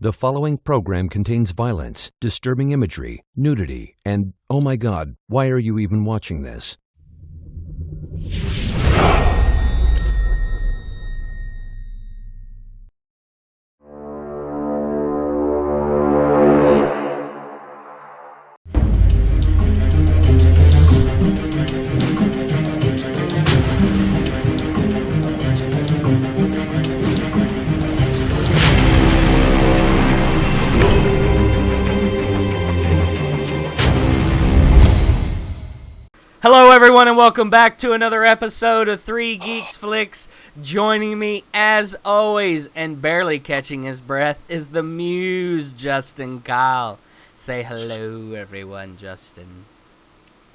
The following program contains violence, disturbing imagery, nudity, and, oh my God, why are you even watching this? Hello everyone and welcome back to another episode of 3 Geeks Flix. Joining me as always and barely catching his breath is the muse Justin Kyle. Say hello everyone, Justin.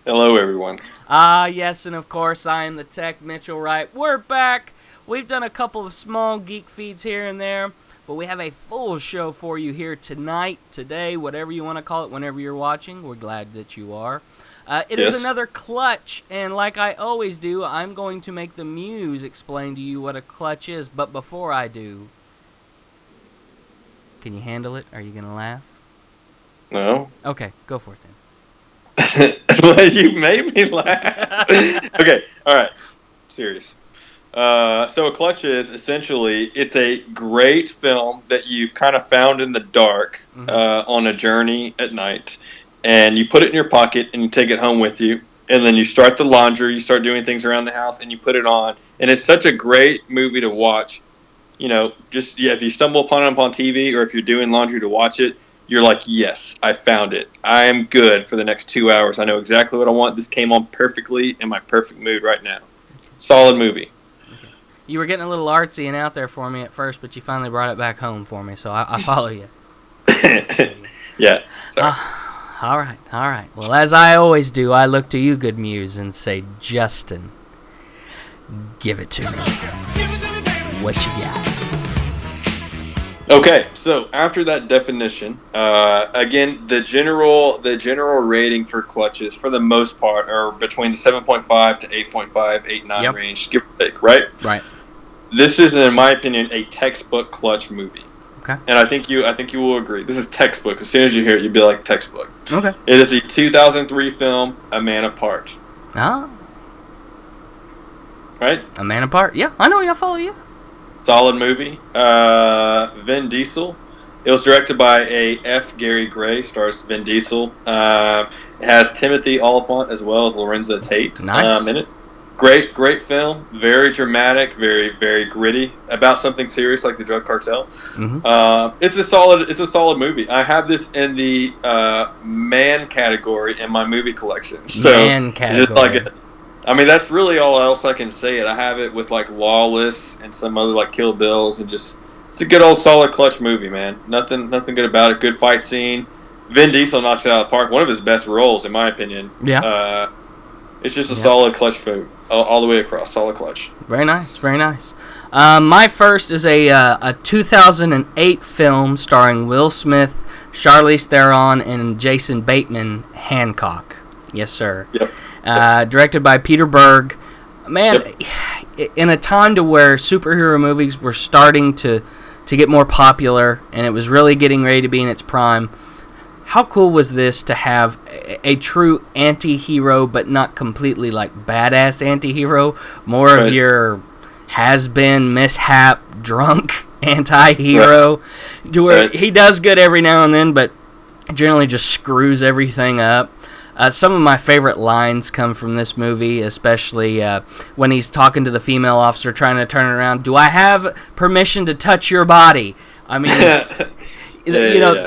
Hello everyone. Yes, and of course I am the tech Mitchell Wright. We're back. We've done a couple of small geek feeds here and there, but we have a full show for you here tonight, today, whatever you want to call it, whenever you're watching. We're glad that you are. It is another clutch, and like I always do, I'm going to make the muse explain to you what a clutch is, but before I do, can you handle it? Are you going to laugh? No. Okay, go for it then. Well, you made me laugh. Okay, alright. Serious. So a clutch is, essentially, it's a great film that you've kind of found in the dark on a journey at night. And you put it in your pocket and you take it home with you. And then you start the laundry, you start doing things around the house, and you put it on. And it's such a great movie to watch. You know, if you stumble upon it on TV or if you're doing laundry to watch it, you're like, yes, I found it. I am good for the next 2 hours. I know exactly what I want. This came on perfectly in my perfect mood right now. Solid movie. You were getting a little artsy and out there for me at first, but you finally brought it back home for me, so I follow you. Yeah, sorry. All right. Well, as I always do, I look to you, good muse, and say, Justin, give it to me. What you got? Okay, so after that definition, again, the general rating for clutches, for the most part, are between the 7.5 to 8.5, 8.9 range, give or take, right? Right. This is, in my opinion, a textbook clutch movie. Okay. And I think you will agree. This is textbook. As soon as you hear it, you'll be like, textbook. Okay. It is the 2003 film, A Man Apart. Ah. Right? A Man Apart? Yeah, I know. I follow you. Solid movie. Vin Diesel. It was directed by F. Gary Gray. Stars Vin Diesel. It has Timothy Olyphant as well as Lorenza Tate in it. Great film. Very dramatic. Very, very gritty. About something serious like the drug cartel. Mm-hmm. It's a solid movie. I have this in the man category in my movie collection. So man category. That's really all else I can say. I have it with like Lawless and some other like Kill Bills and just it's a good old solid clutch movie, man. Nothing good about it. Good fight scene. Vin Diesel knocks it out of the park. One of his best roles, in my opinion. Yeah. It's just a solid clutch food all the way across. Solid clutch. Very nice. Very nice. My first is a 2008 film starring Will Smith, Charlize Theron, and Jason Bateman, Hancock. Yes, sir. Yep. Directed by Peter Berg. Man, in a time to where superhero movies were starting to get more popular and it was really getting ready to be in its prime, how cool was this to have a true anti-hero, but not completely like badass anti-hero, more of your has-been, mishap, drunk anti-hero, to where he does good every now and then, but generally just screws everything up. Some of my favorite lines come from this movie, especially when he's talking to the female officer trying to turn it around. Do I have permission to touch your body? I mean,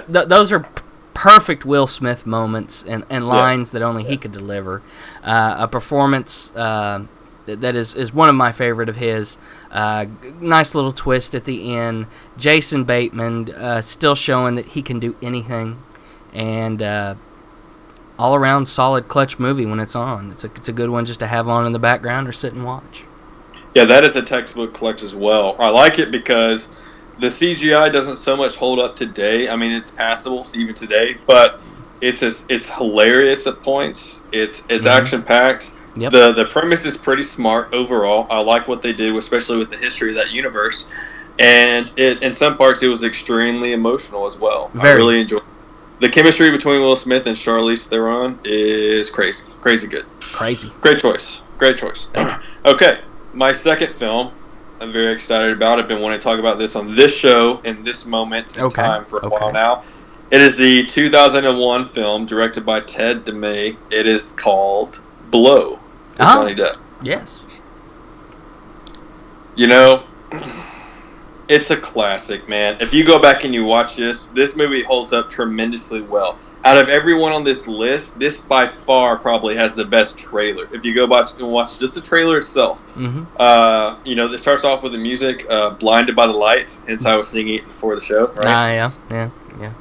those are perfect Will Smith moments and lines that only he could deliver. A performance that is one of my favorite of his. Nice little twist at the end. Jason Bateman still showing that he can do anything. And all around solid clutch movie when it's on. It's a good one just to have on in the background or sit and watch. Yeah, that is a textbook clutch as well. I like it because the CGI doesn't so much hold up today. I mean, it's passable even today, but it's hilarious at points. It's action packed. Yep. The premise is pretty smart overall. I like what they did, especially with the history of that universe. and in some parts it was extremely emotional as well. Very. I really enjoyed it. The chemistry between Will Smith and Charlize Theron is crazy good. Crazy. Great choice. Okay, my second film I'm very excited about. I've been wanting to talk about this on this show in this moment in time for a while now. It is the 2001 film directed by Ted DeMay. It is called Blow with Johnny Depp. Yes. You know, it's a classic, man. If you go back and you watch this movie holds up tremendously well. Out of everyone on this list, this by far probably has the best trailer. If you go watch just the trailer itself, it starts off with the music, "Blinded by the Lights." Hence, I was singing it before the show. Right? Yeah.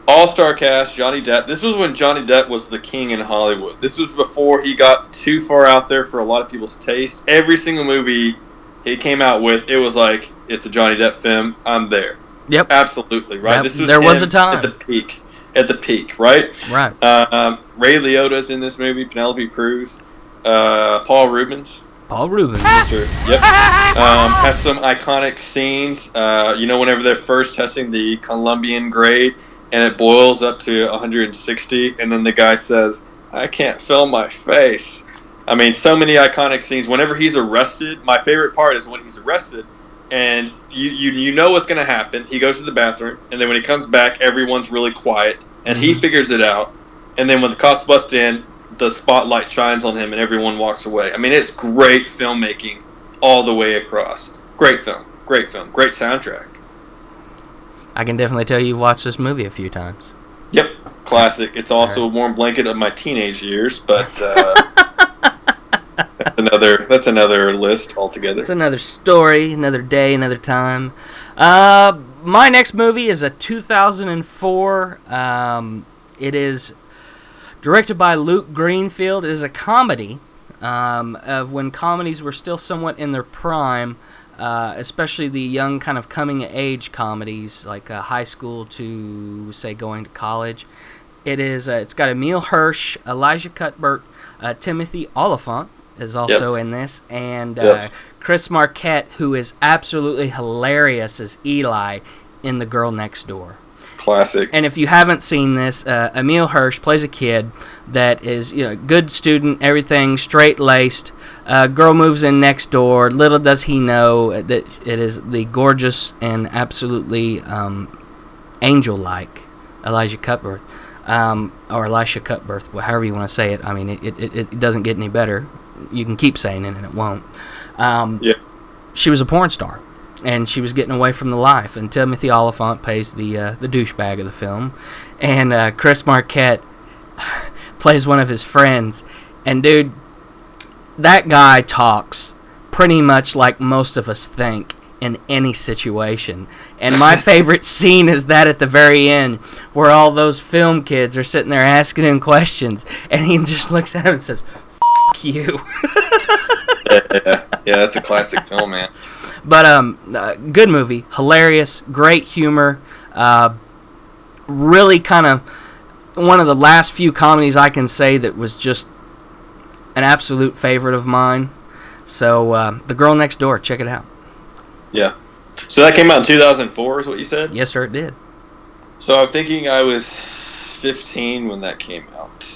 All-star cast: Johnny Depp. This was when Johnny Depp was the king in Hollywood. This was before he got too far out there for a lot of people's taste. Every single movie he came out with, it was like, it's a Johnny Depp film. I'm there. Yep. Absolutely. Right. This was there was a time at the peak, right? Right. Ray Liotta's in this movie. Penelope Cruz. Paul Rubens. Yep. Has some iconic scenes. Whenever they're first testing the Colombian grade and it boils up to 160, and then the guy says, "I can't feel my face." I mean, so many iconic scenes. Whenever he's arrested, my favorite part is when he's arrested, and you know what's going to happen. He goes to the bathroom, and then when he comes back, everyone's really quiet, and he figures it out. And then when the cops bust in, the spotlight shines on him, and everyone walks away. I mean, it's great filmmaking all the way across. Great film, great soundtrack. I can definitely tell you watched this movie a few times. Yep, classic. It's also a warm blanket of my teenage years, but that's another list altogether. It's another story, another day, another time. My next movie is a 2004. It is directed by Luke Greenfield. It is a comedy of when comedies were still somewhat in their prime, especially the young kind of coming-of-age comedies, like high school to, say, going to college. It's got Emile Hirsch, Elijah Cuthbert, Timothy Olyphant is also in this, and Chris Marquette, who is absolutely hilarious as Eli in The Girl Next Door. Classic. And if you haven't seen this, Emile Hirsch plays a kid that is, good student, everything, straight-laced. Girl moves in next door. Little does he know that it is the gorgeous and absolutely angel-like Elijah Cuthbert, or Elisha Cuthbert, however you want to say it. I mean, it doesn't get any better. You can keep saying it, and it won't. She was a porn star, and she was getting away from the life. And Timothy Olyphant plays the douchebag of the film, and Chris Marquette plays one of his friends. And dude, that guy talks pretty much like most of us think in any situation. And my favorite scene is that at the very end, where all those film kids are sitting there asking him questions, and he just looks at him and says, "F*** you." Yeah, that's a classic film, man. But good movie, hilarious, great humor, really kind of one of the last few comedies I can say that was just an absolute favorite of mine. So The Girl Next Door, check it out. Yeah. So that came out in 2004 is what you said? Yes, sir, it did. So I'm thinking I was 15 when that came out.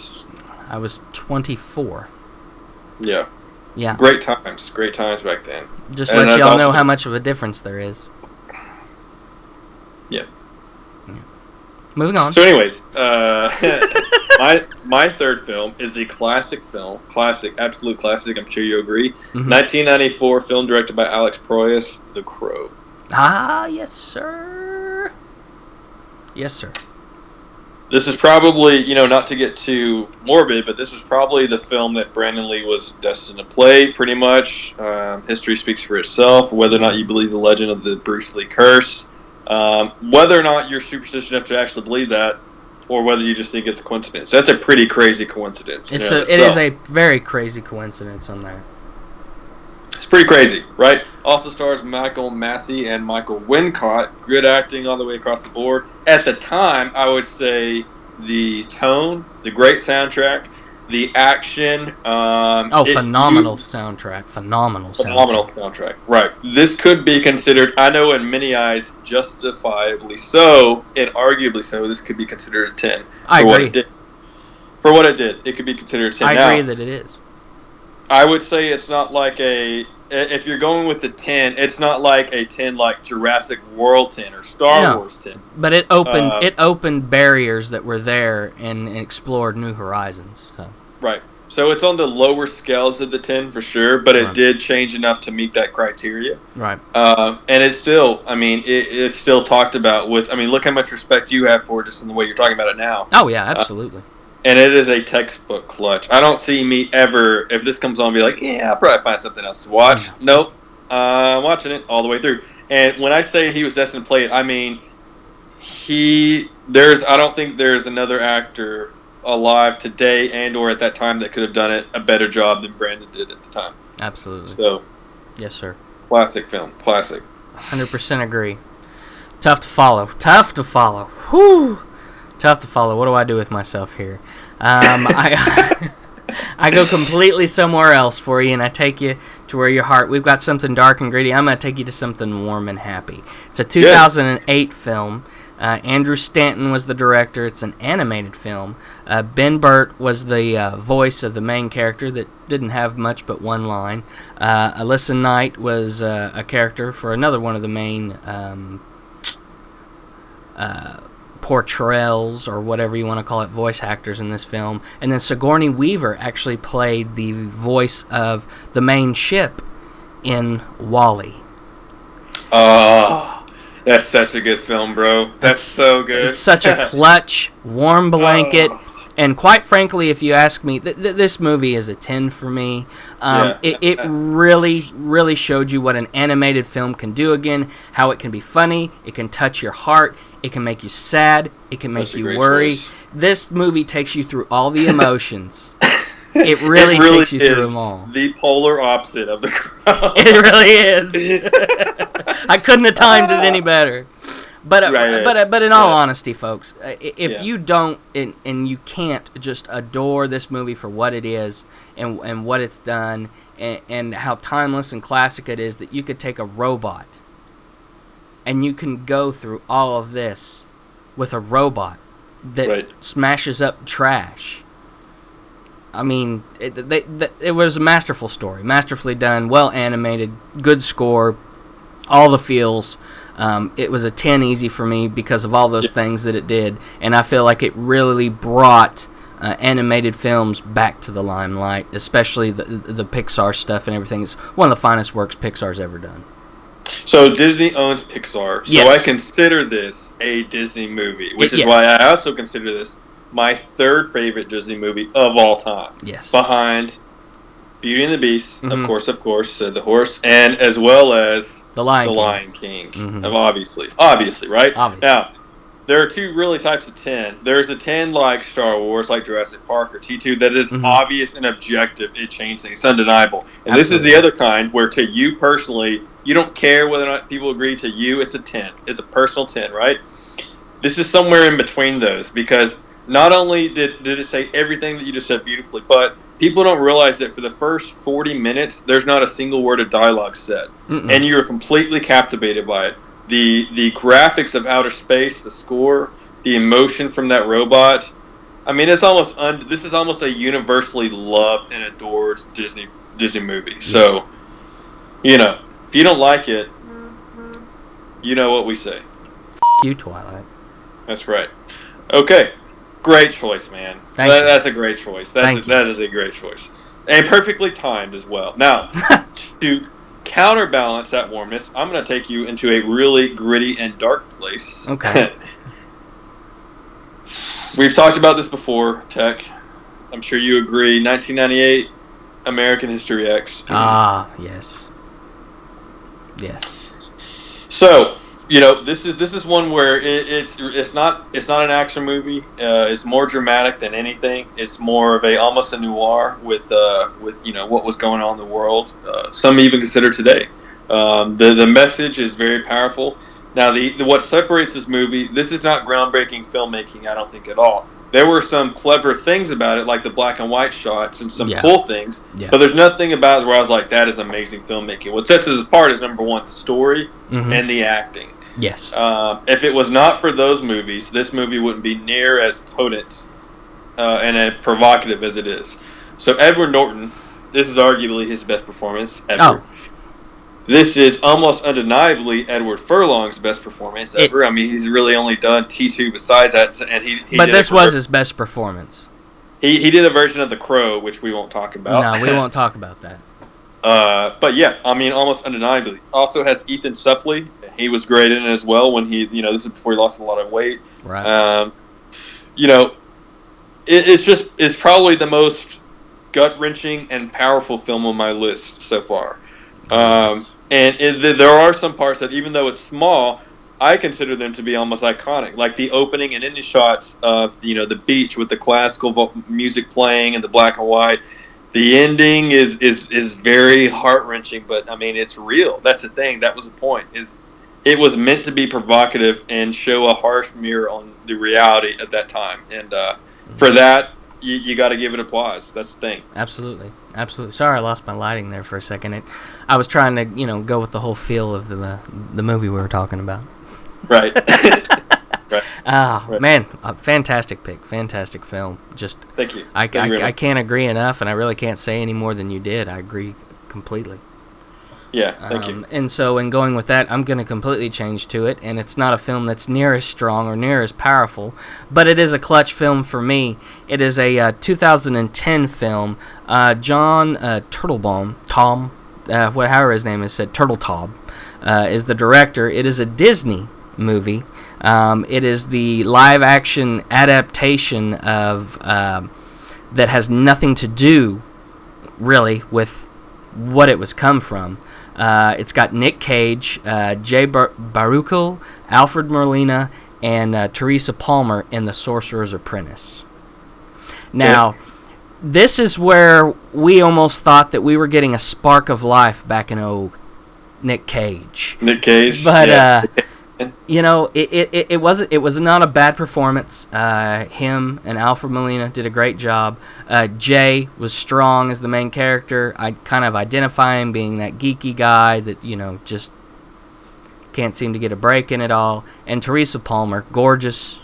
I was 24. Yeah. Yeah. Great times back then. Just let y'all know how much of a difference there is. Yeah. Moving on. So anyways, my third film is a classic film. Absolute classic, I'm sure you agree. 1994 film directed by Alex Proyas, The Crow. Ah, yes, sir. Yes, sir. This is probably, not to get too morbid, but this was probably the film that Brandon Lee was destined to play, pretty much. History speaks for itself, whether or not you believe the legend of the Bruce Lee curse. Whether or not you're superstitious enough to actually believe that, or whether you just think it's a coincidence. That's a pretty crazy coincidence. It is a very crazy coincidence on that. It's pretty crazy, right? Also stars Michael Massey and Michael Wincott. Good acting all the way across the board. At the time, I would say the tone, the great soundtrack, The action. Phenomenal soundtrack. Phenomenal soundtrack. Right. This could be considered, I know in many eyes, justifiably so, and arguably so, this could be considered a 10. I agree. For what it did, it could be considered a 10. I agree that it is. I would say it's not like if you're going with the 10, it's not like a 10 like Jurassic World 10 or Star Wars 10. But it opened barriers that were there and explored new horizons. So. Right. So it's on the lower scales of the 10 for sure, but it did change enough to meet that criteria. Right. And it's still, it's still talked about with, look how much respect you have for it just in the way you're talking about it now. Oh, yeah, absolutely. And it is a textbook clutch. I don't see me ever, if this comes on, be like, yeah, I'll probably find something else to watch. Yeah. Nope. I'm watching it all the way through. And when I say he was destined to play it, I mean, I don't think there's another actor alive today and or at that time that could have done it a better job than Brandon did at the time. Absolutely. So, yes, sir. Classic film. Classic. 100% agree. Tough to follow. Whew. Tough to follow. What do I do with myself here? I go completely somewhere else for you, and I take you to where your heart. We've got something dark and gritty. I'm going to take you to something warm and happy. It's a 2008 film. Andrew Stanton was the director. It's an animated film. Ben Burt was the voice of the main character that didn't have much but one line. Alyssa Knight was a character for another one of the main portrayals, or whatever you want to call it, voice actors in this film. And then Sigourney Weaver actually played the voice of the main ship in WALL-E. That's such a good film, bro. That's so good. It's such a clutch, warm blanket. And quite frankly, if you ask me, this movie is a 10 for me. It really, really showed you what an animated film can do again, how it can be funny, it can touch your heart, it can make you sad, it can make you worry. Choice. This movie takes you through all the emotions. It really takes you through them all. The polar opposite of the crowd. It really is. I couldn't have timed it any better. But in all honesty, folks, if you don't and you can't just adore this movie for what it is and what it's done and how timeless and classic it is, that you could take a robot and you can go through all of this with a robot that smashes up trash. I mean, it was a masterful story, masterfully done, well animated, good score, all the feels. It was a 10 easy for me because of all those things that it did, and I feel like it really brought animated films back to the limelight, especially the Pixar stuff and everything. It's one of the finest works Pixar's ever done. So Disney owns Pixar, so I consider this a Disney movie, which is why I also consider this my third favorite Disney movie of all time. Yes. Behind Beauty and the Beast, of course, the horse, and as well as The Lion King. Mm-hmm. Obviously, right? Obviously. Now, there are two really types of 10. There's a 10 like Star Wars, like Jurassic Park or T2, that is obvious and objective. It changed things. It's undeniable. And this is the other kind where, to you personally, you don't care whether or not people agree. To you, it's a 10. It's a personal 10, right? This is somewhere in between those, because not only did it say everything that you just said beautifully, but people don't realize that for the first 40 minutes, there's not a single word of dialogue said. And you're completely captivated by it. The graphics of outer space, the score, the emotion from that robot. I mean, it's almost this is almost a universally loved and adored Disney movie. So, if you don't like it, you know what we say. F you, Twilight. That's right. Okay. Great choice, man. That's a great choice. That is a great choice. And perfectly timed as well. Now, to counterbalance that warmness, I'm going to take you into a really gritty and dark place. Okay. We've talked about this before, Tech. I'm sure you agree. 1998, American History X. Ah, yes. Yes. So, this is one where it's not an action movie. It's more dramatic than anything. It's more of almost a noir with what was going on in the world. Some even consider today. The message is very powerful. Now, what separates this movie, this is not groundbreaking filmmaking, I don't think at all. there were some clever things about it, like the black and white shots and some Yeah. cool things. Yeah. But there's nothing about it where I was like, that is amazing filmmaking. What sets us apart is, number one, the story and the acting. Yes. If it was not for those movies, this movie wouldn't be near as potent and as provocative as it is. So Edward Norton, this is arguably his best performance ever. Oh. This is almost undeniably Edward Furlong's best performance ever. I mean, he's really only done T2 besides that, and he. But this was his best performance. He did a version of The Crow, which we won't talk about. No, we won't talk about that. But yeah, I mean, almost undeniably. Also has Ethan Suplee. He was great in it as well. When this is before he lost a lot of weight. Right. It's probably the most gut-wrenching and powerful film on my list so far. There are some parts that, even though it's small, I consider them to be almost iconic. Like the opening and ending shots of the beach with the classical music playing and the black and white. The ending is very heart-wrenching, but I mean, it's real. That's the thing. That was the point. It was meant to be provocative and show a harsh mirror on the reality at that time. And for that, you got to give it applause. That's the thing. Absolutely. Sorry, I lost my lighting there for a second. I was trying to, go with the whole feel of the movie we were talking about. Right. Right. Man, a fantastic pick, fantastic film. Just thank you. I can't agree enough, and I really can't say any more than you did. I agree completely. Yeah, thank you. And so, in going with that, I'm going to completely change to it, and it's not a film that's near as strong or near as powerful, but it is a clutch film for me. It is a 2010 film. John Turtelbaum, however his name is said, Turteltaub, is the director. It is a Disney movie. It is the live-action adaptation of that has nothing to do, really, with what it was come from. It's got Nick Cage, Jay Baruchel, Alfred Molina, and Teresa Palmer in The Sorcerer's Apprentice. Now, this is where we almost thought that we were getting a spark of life back in Nick Cage. Nick Cage, but yeah. It was not a bad performance. Him and Alfred Molina did a great job. Jay was strong as the main character. I kind of identify him being that geeky guy that just can't seem to get a break in it all. And Teresa Palmer, gorgeous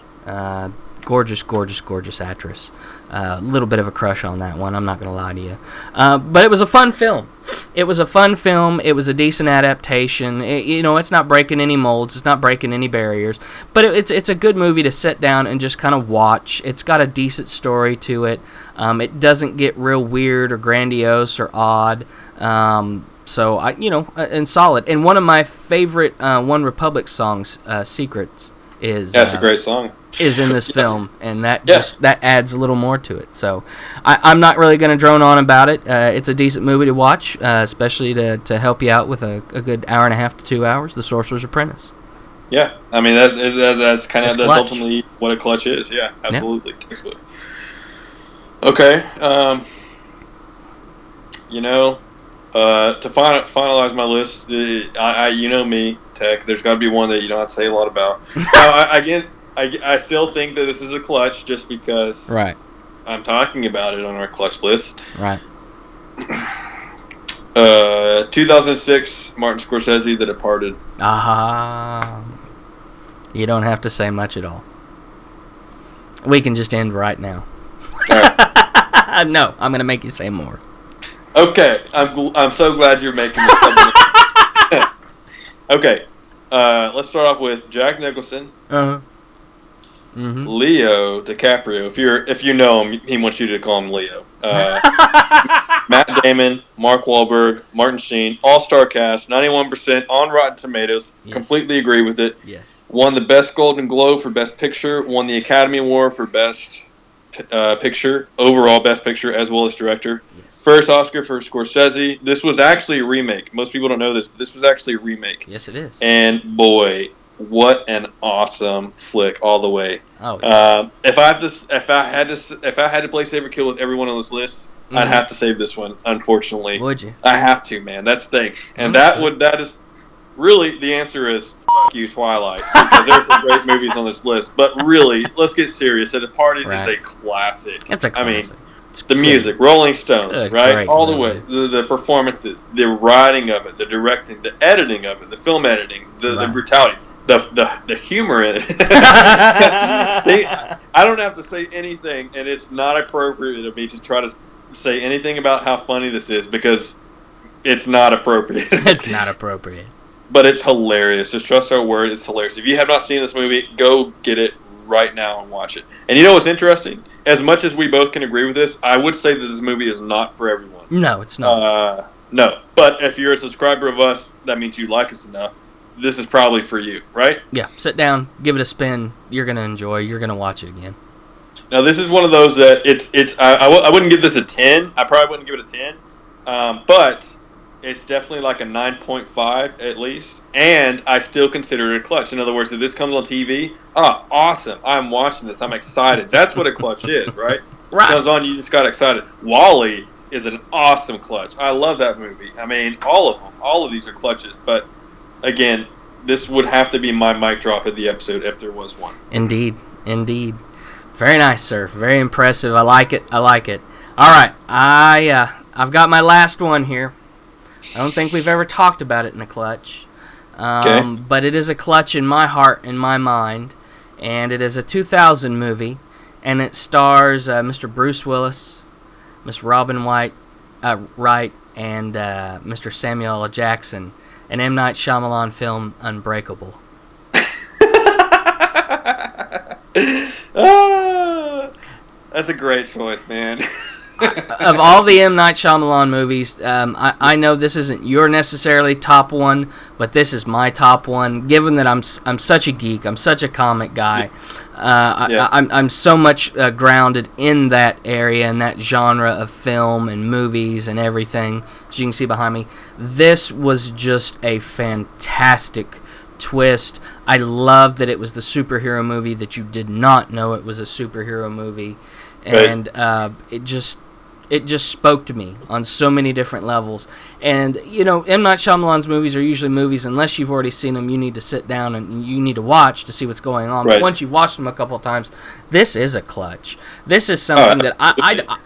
actress. A little bit of a crush on that one, I'm not going to lie to you. But it was a fun film. It was a decent adaptation. It's not breaking any molds. It's not breaking any barriers. But it's a good movie to sit down and just kind of watch. It's got a decent story to it. It doesn't get real weird or grandiose or odd. And solid. And one of my favorite One Republic songs, Secrets, is... That's a great song. Is in this film, and that adds a little more to it. So I'm not really going to drone on about it. It's a decent movie to watch, especially to help you out with a good hour and a half to 2 hours. The Sorcerer's Apprentice. Yeah, I mean that's ultimately what a clutch is. Yeah, absolutely, textbook. Okay, to finalize my list, me, Tech. There's got to be one that you don't have to say a lot about. I still think that this is a clutch just because I'm talking about it on our clutch list. Right. 2006, Martin Scorsese, The Departed. You don't have to say much at all. We can just end right now. All right. No, I'm going to make you say more. Okay, I'm so glad you're making this. Okay, let's start off with Jack Nicholson. Leo DiCaprio. If you know him, he wants you to call him Leo. Matt Damon, Mark Wahlberg, Martin Sheen, all-star cast, 91% on Rotten Tomatoes. Yes. Completely agree with it. Yes. Won the Best Golden Globe for Best Picture. Won the Academy Award for Best Picture, overall Best Picture, as well as Director. Yes. First Oscar for Scorsese. This was actually a remake. Most people don't know this, but this was actually a remake. Yes, it is. And boy, what an awesome flick all the way. Oh, yeah. If I had to play Save or Kill with everyone on this list, I'd have to save this one. Unfortunately, would you? I have to, man. That's the thing, and that is really the answer is fuck you, Twilight, because there's some great movies on this list. But really, let's get serious. The Departed is a classic. It's a classic. I mean, the music, Rolling Stones, right? All the way. The performances, the writing of it, the directing, the editing of it, the film editing, the brutality, the humor in it. I don't have to say anything, and it's not appropriate of me to try to say anything about how funny this is, because it's not appropriate. It's not appropriate. But it's hilarious. Just trust our word. It's hilarious. If you have not seen this movie, go get it right now and watch it. And you know what's interesting? As much as we both can agree with this, I would say that this movie is not for everyone. No, it's not. No. But if you're a subscriber of us, that means you like us enough. This is probably for you, right? Yeah. Sit down, give it a spin. You're going to enjoy. You're going to watch it again. Now, this is one of those that I wouldn't give this a 10. I probably wouldn't give it a 10. But it's definitely like a 9.5 at least. And I still consider it a clutch. In other words, if this comes on TV, awesome. I'm watching this. I'm excited. That's what a clutch is, right? Right. It comes on, you just got excited. WALL-E is an awesome clutch. I love that movie. I mean, all of them. All of these are clutches. But, again, this would have to be my mic drop of the episode if there was one. Indeed. Very nice, sir. Very impressive. I like it. All right. I've got my last one here. I don't think we've ever talked about it in the clutch. But it is a clutch in my heart, in my mind. And it is a 2000 movie. And it stars Mr. Bruce Willis, Miss Robin Wright, and Mr. Samuel L. Jackson. An M. Night Shyamalan film, Unbreakable. That's a great choice, man. Of all the M. Night Shyamalan movies, I know this isn't your necessarily top one, but this is my top one. Given that I'm such a geek, I'm such a comic guy, I'm so much grounded in that area and that genre of film and movies and everything. As you can see behind me, this was just a fantastic twist. I love that it was the superhero movie that you did not know it was a superhero movie, and it just spoke to me on so many different levels. And you know, M. Night Shyamalan's movies are usually movies, unless you've already seen them, you need to sit down and you need to watch to see what's going on. But once you've watched them a couple of times, this is a clutch. This is something that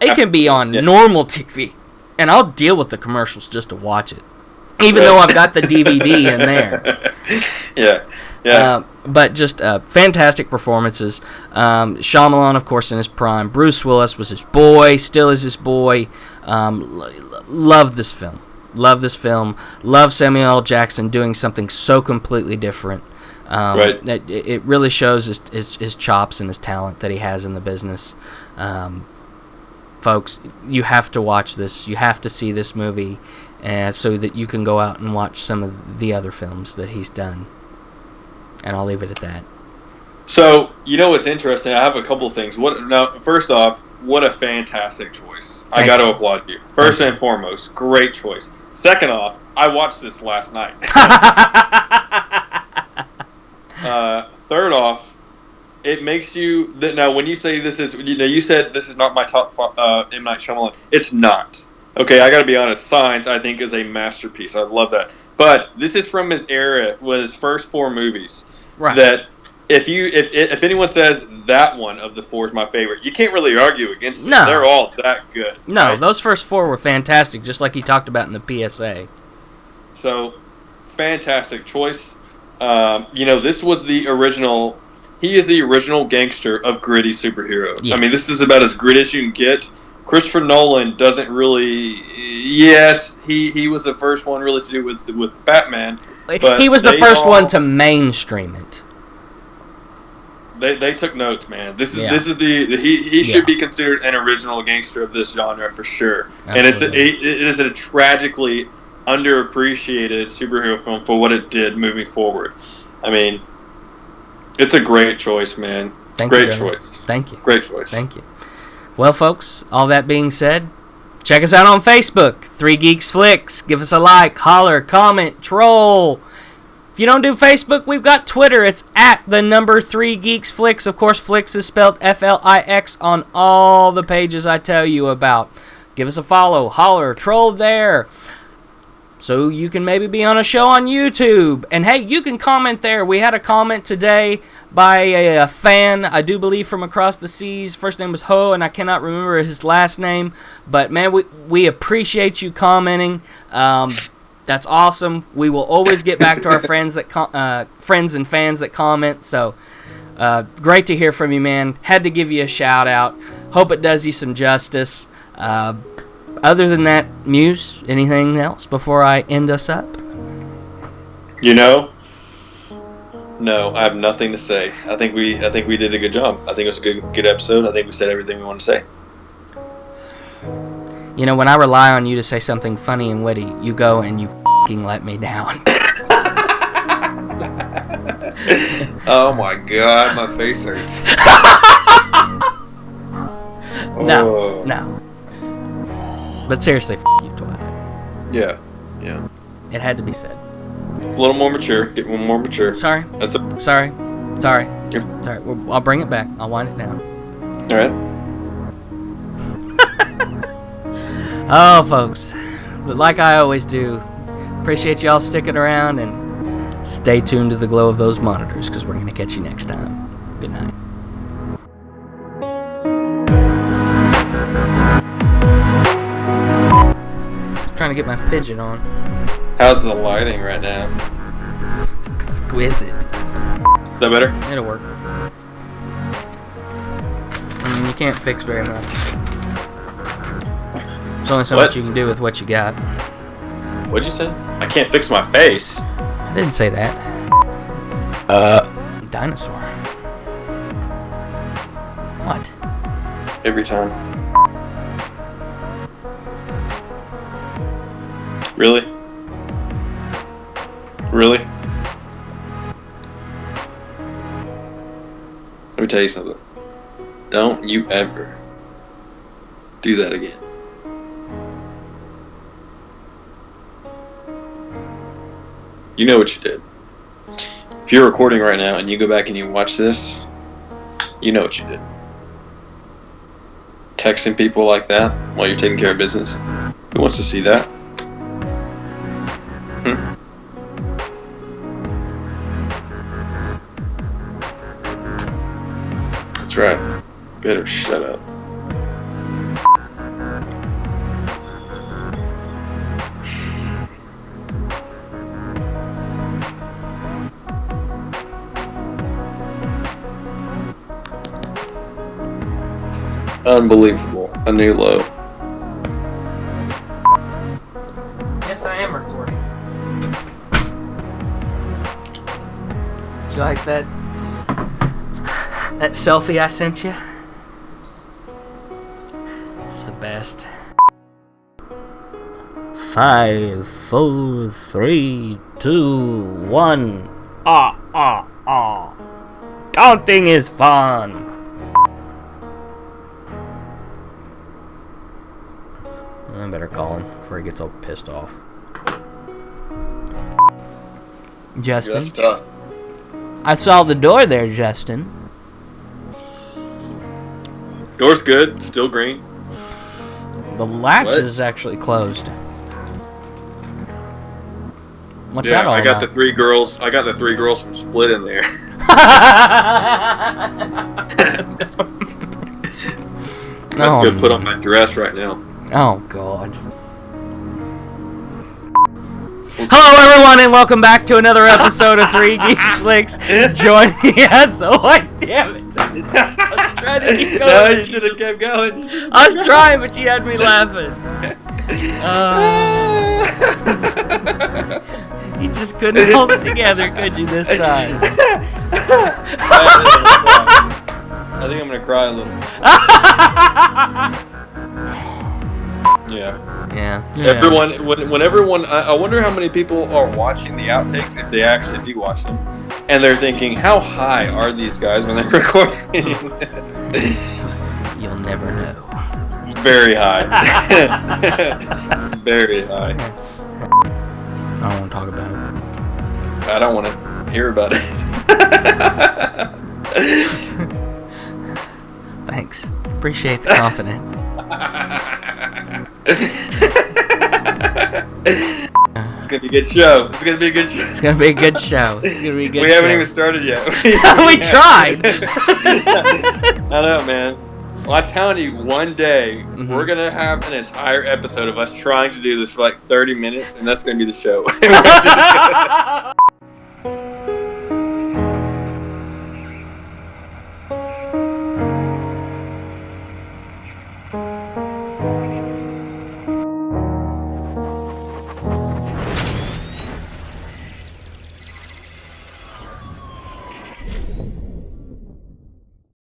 it can be on normal TV, and I'll deal with the commercials just to watch it, even though I've got the DVD in there. But just fantastic performances. Shyamalan, of course, in his prime. Bruce Willis was his boy, still is his boy. Love this film. Love Samuel L. Jackson doing something so completely different. It really shows his chops and his talent that he has in the business. Folks, you have to watch this. You have to see this movie so that you can go out and watch some of the other films that he's done. And I'll leave it at that. So, you know what's interesting? I have a couple of things. First off, what a fantastic choice. I got to applaud you. First and foremost, great choice. Second off, I watched this last night. Third off, it makes you... Now, when you say this is... you said this is not my top M. Night Shyamalan. It's not. Okay, I got to be honest. Signs, I think, is a masterpiece. I love that. But this is from his era, with his first four movies. Right. That if anyone says that one of the four is my favorite, you can't really argue against it. They're all that good. No, right? Those first four were fantastic, just like he talked about in the PSA. So, fantastic choice. This was the original. He is the original gangster of gritty superhero. Yes. I mean, this is about as gritty as you can get. Christopher Nolan doesn't really. Yes, he was the first one really to do with Batman. He was the first one to mainstream it. They took notes, man. This is he should be considered an original gangster of this genre for sure. Absolutely. And it is a tragically underappreciated superhero film for what it did moving forward. I mean, it's a great choice, man. Great choice. Thank you. Great choice. Thank you. Well, folks, all that being said, check us out on Facebook, 3 Geeks Flix. Give us a like, holler, comment, troll. If you don't do Facebook, we've got Twitter. It's at the number 3 Geeks Flix. Of course, Flix is spelled Flix on all the pages I tell you about. Give us a follow, holler, troll there. so you can maybe be on a show on YouTube. And hey, you can comment there. We had a comment today by a fan, I do believe from across the seas. First name was Ho, and I cannot remember his last name. But man, we appreciate you commenting. That's awesome. We will always get back to our friends and fans that comment. So great to hear from you, man. Had to give you a shout out. Hope it does you some justice. Other than that, Muse, anything else before I end us up? No, I have nothing to say. I think we did a good job. I think it was a good episode. I think we said everything we want to say. When I rely on you to say something funny and witty, you go and you f***ing let me down. Oh my god, my face hurts. No. But seriously, you, twat. Yeah. It had to be said. A little more mature. Get one more mature. Sorry. Sorry. Yep. Sorry. I'll bring it back. I'll wind it down. All right. Oh, folks. But like I always do, appreciate y'all sticking around and stay tuned to the glow of those monitors because we're going to catch you next time. Good night. Trying to get my fidget on. How's the lighting right now? It's exquisite. Is that better? It'll work. You can't fix very much. There's only so much you can do with what you got. What'd you say? I can't fix my face. I didn't say that. Dinosaur. What? Every time. Really? Let me tell you something. Don't you ever do that again. You know what you did. If you're recording right now and you go back and you watch this, you know what you did. Texting people like that while you're taking care of business. Who wants to see that? That's right. Better shut up. Unbelievable. A new low. Yes, I am recording. Did you like that selfie I sent you? It's the best. 5, 4, 3, 2, 1. Counting is fun. I better call him before he gets all pissed off. Justin? That's tough. I saw the door there, Justin. Door's good. Still green. The latch is actually closed. What's that all I got about? the three girls. I got the three girls from Split in there. I'm gonna put on my dress right now. Oh, God. Hello, everyone, and welcome back to another episode of 3 Geeks Flix. Joining me as always, damn it. I was trying to keep going. No, you should have kept going. I was trying, but you had me laughing. You just couldn't hold it together, could you, this time? I think I'm gonna cry a little. Yeah. Everyone, when everyone, I wonder how many people are watching the outtakes, if they actually do watch them, and they're thinking, how high are these guys when they're recording? You'll never know. Very high. Very high. I don't want to talk about it. I don't want to hear about it. Thanks. Appreciate the confidence. gonna be a good show. This is gonna be a good show. It's gonna be a good show. It's gonna be a good show. We haven't even started yet. We tried. I know, man. Well, I'm telling you, one day we're gonna have an entire episode of us trying to do this for like 30 minutes, and that's gonna be the show.